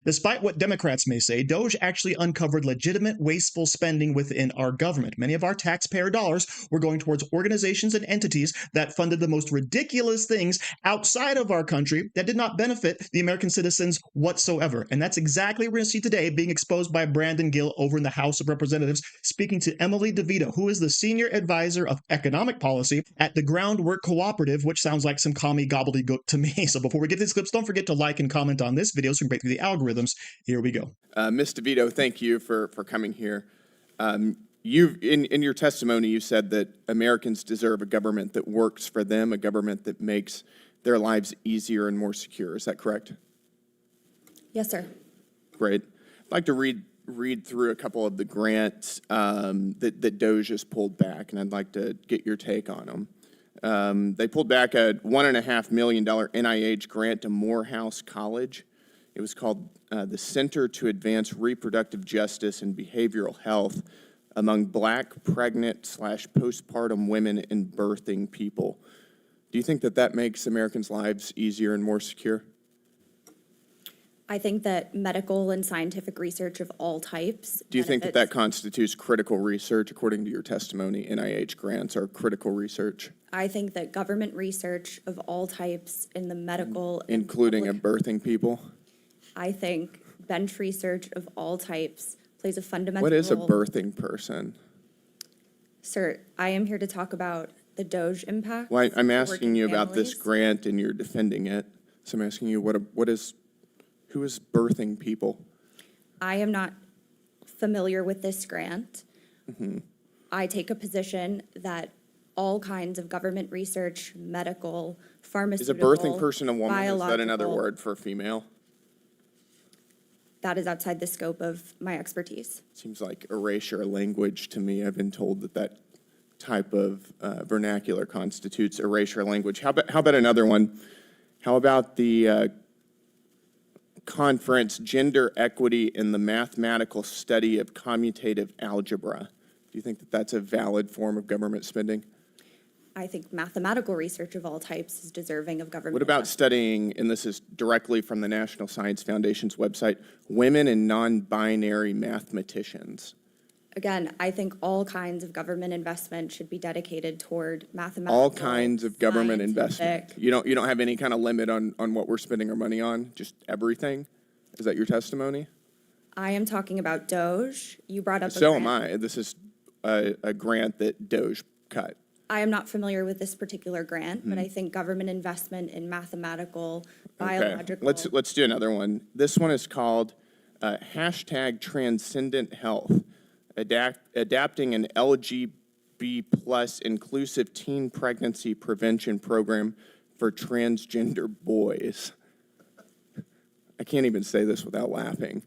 Despite what Democrats may say, DOGE actually uncovered legitimate, wasteful spending within our government. Many of our taxpayer dollars were going towards organizations and entities that funded the most ridiculous things outside of our country that did not benefit the American citizens whatsoever. And that's exactly what we're going to see today being exposed by Brandon Gill over in the House of Representatives, speaking to Emily DeVito, who is the Senior Advisor of Economic Policy at the Groundwork Cooperative, which sounds like some commie gobbledygook to me. So before we get these clips, don't forget to like and comment on this video so we can break through the algorithm. Here we go. Ms. DeVito, thank you for coming here. In your testimony, you said that Americans deserve a government that works for them, a government that makes their lives easier and more secure. Is that correct? Yes, sir. Great. I'd like to read through a couple of the grants that DOGE has pulled back, and I'd like to get your take on them. They pulled back a $1.5 million NIH grant to Morehouse College. It was called the Center to Advance Reproductive Justice and Behavioral Health among Black, pregnant / postpartum women and birthing people. Do you think that that makes Americans' lives easier and more secure? I think that medical and scientific research of all types. Do you think that that constitutes critical research? According to your testimony, NIH grants are critical research? I think that government research of all types in the medical... Including of birthing people? I think bench research of all types plays a fundamental role. What is a birthing person? Sir, I am here to talk about the DOGE impact. Well, I'm asking you families. about this grant and you're defending it. So I'm asking you, who is birthing people? I am not familiar with this grant. Mm-hmm. I take a position that all kinds of government research, medical, pharmaceutical, Is a birthing person a woman? Is that another word for female? That is outside the scope of my expertise. Seems like erasure language to me. I've been told that type of vernacular constitutes erasure language. How about another one? How about the conference, Gender Equity in the Mathematical Study of Commutative Algebra? Do you think that that's a valid form of government spending? I think mathematical research of all types is deserving of government. What about studying, and this is directly from the National Science Foundation's website, women and non-binary mathematicians? Again, I think all kinds of government investment should be dedicated toward mathematical. All kinds of government investment. You don't have any kind of limit on what we're spending our money on? Just everything? Is that your testimony? I am talking about DOGE. You brought up So am I. This is a grant that DOGE cut. I am not familiar with this particular grant, but I think government investment in mathematical, biological. Okay. Let's do another one. This one is called hashtag Transcendent Health, adapting an LGB plus inclusive teen pregnancy prevention program for transgender boys. I can't even say this without laughing.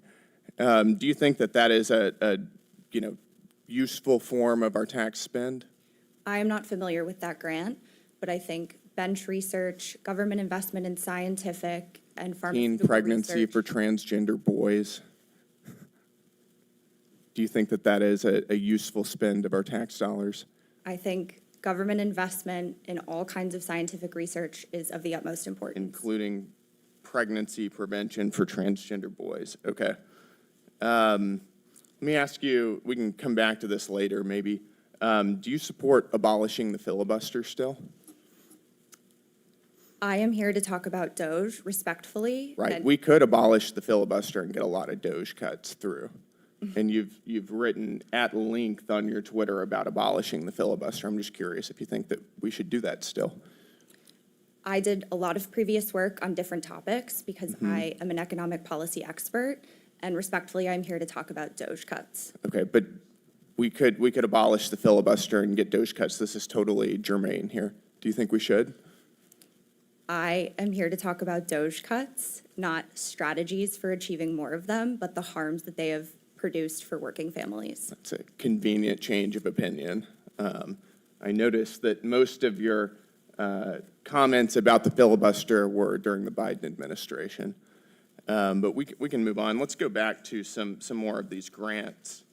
Do you think that that is a useful form of our tax spend? I am not familiar with that grant, but I think bench research, government investment in scientific and pharmaceutical teen pregnancy research. for transgender boys. Do you think that that is a useful spend of our tax dollars? I think government investment in all kinds of scientific research is of the utmost importance. Including pregnancy prevention for transgender boys. Okay. Let me ask you, we can come back to this later maybe. Do you support abolishing the filibuster still? I am here to talk about DOGE respectfully. Right. We could abolish the filibuster and get a lot of DOGE cuts through. And you've written at length on your Twitter about abolishing the filibuster. I'm just curious if you think that we should do that still. I did a lot of previous work on different topics because I am an economic policy expert, and respectfully, I'm here to talk about DOGE cuts. Okay, but we could abolish the filibuster and get DOGE cuts. This is totally germane here. Do you think we should? I am here to talk about DOGE cuts, not strategies for achieving more of them, but the harms that they have produced for working families. That's a convenient change of opinion. I noticed that most of your comments about the filibuster were during the Biden administration. But we can move on. Let's go back to some more of these grants.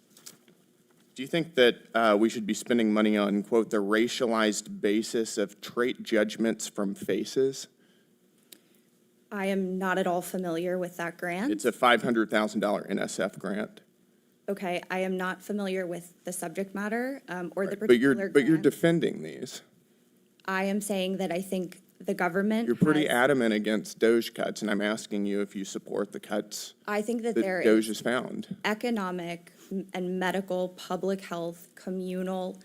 Do you think that we should be spending money on, quote, the racialized basis of trait judgments from faces? I am not at all familiar with that grant. It's a $500,000 NSF grant. Okay, I am not familiar with the subject matter or the But particular you're grant. defending these. I am saying that I think the government You're pretty has- adamant against DOGE cuts, and I'm asking you if you support the cuts I think that that there DOGE is has found. economic and medical, public health, communal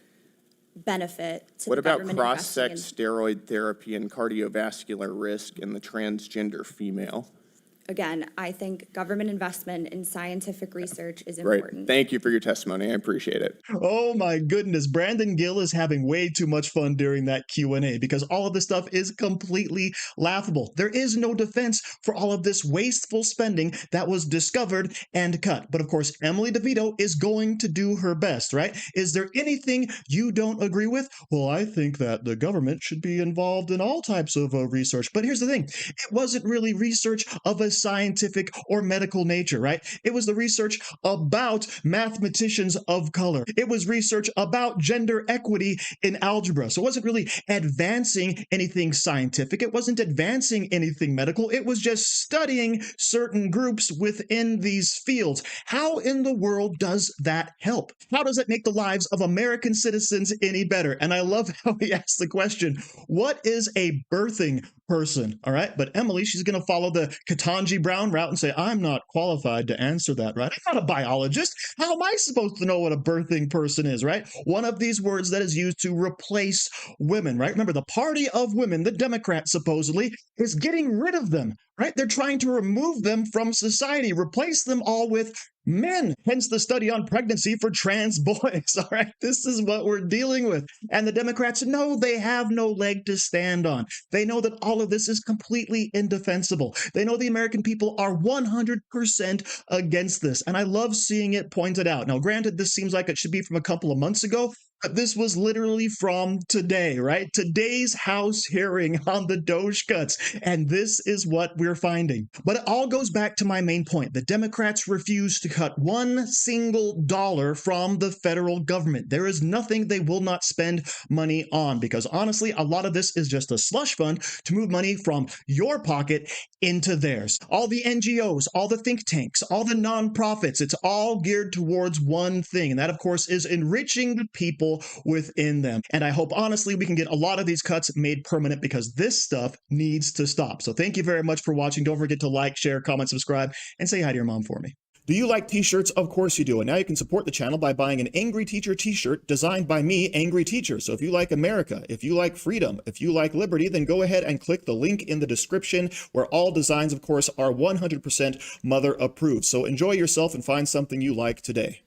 benefit to What the about government investing in. cross-sex steroid therapy and cardiovascular risk in the transgender female? Again, I think government investment in scientific research is Great. important. Thank you for your testimony. I appreciate it. Oh my goodness, Brandon Gill is having way too much fun during that Q&A because all of this stuff is completely laughable. There is no defense for all of this wasteful spending that was discovered and cut. But of course, Emily DeVito is going to do her best, right? Is there anything you don't agree with? Well, I think that the government should be involved in all types of research. But here's the thing. It wasn't really research of a scientific or medical nature, right? It was the research about mathematicians of color. It was research about gender equity in algebra. So it wasn't really advancing anything scientific. It wasn't advancing anything medical. It was just studying certain groups within these fields. How in the world does that help? How does it make the lives of American citizens any better? And I love how he asked the question, what is a birthing person? All right. But Emily, she's going to follow the Ketanji Brown route and say, I'm not qualified to answer that, right? I'm not a biologist. How am I supposed to know what a birthing person is, right? One of these words that is used to replace women, right? Remember, the party of women, the Democrats supposedly, is getting rid of them, right? They're trying to remove them from society, replace them all with men, hence the study on pregnancy for trans boys. All right, this is what we're dealing with. And the Democrats know they have no leg to stand on. They know that all of this is completely indefensible. They know the American people are 100% against this. And I love seeing it pointed out. Now, granted, this seems like it should be from a couple of months ago, but this was literally from today, right? Today's House hearing on the DOGE cuts. And this is what we're finding. But it all goes back to my main point. The Democrats refuse to cut one single dollar from the federal government. There is nothing they will not spend money on because honestly, a lot of this is just a slush fund to move money from your pocket into theirs. All the NGOs, all the think tanks, all the nonprofits, it's all geared towards one thing. And that, of course, is enriching the people within them. And I hope, honestly, we can get a lot of these cuts made permanent because this stuff needs to stop. So thank you very much for watching. Don't forget to like, share, comment, subscribe, and say hi to your mom for me. Do you like t-shirts? Of course you do. And now you can support the channel by buying an Angry Teacher t-shirt designed by me, Angry Teacher. So if you like America, if you like freedom, if you like liberty, then go ahead and click the link in the description where all designs, of course, are 100% mother approved. So enjoy yourself and find something you like today.